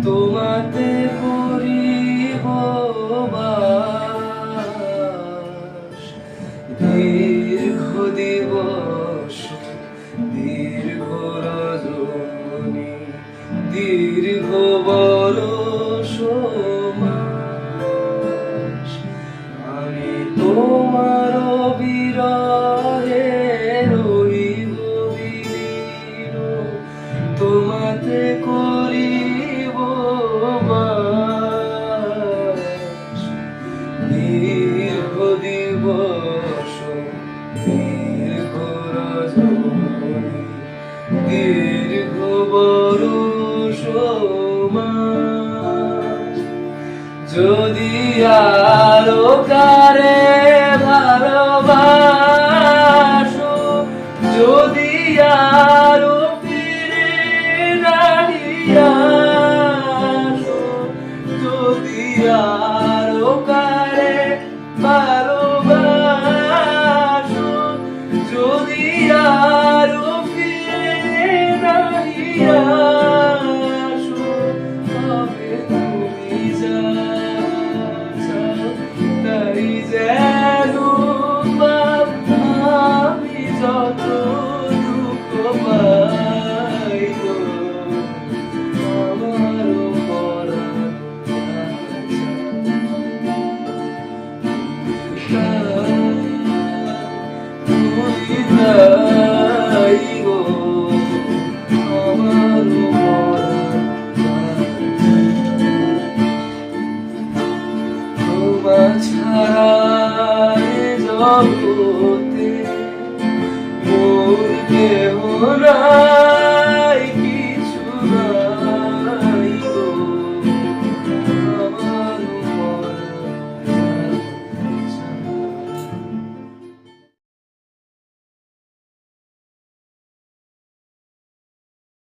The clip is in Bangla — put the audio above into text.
তোমাতে করিব বাস। দীর্ঘ দিবস দীর্ঘ রজনী দীর্ঘ বরষ মাস। আমি তোমার বিরহে রহিব বিলীন, তোমাতে করিব বাস। দীর্ঘ দিবস দীর্ঘ রজনী দীর্ঘ বরষ মাস। যদি আরো কারে ভালোবাসা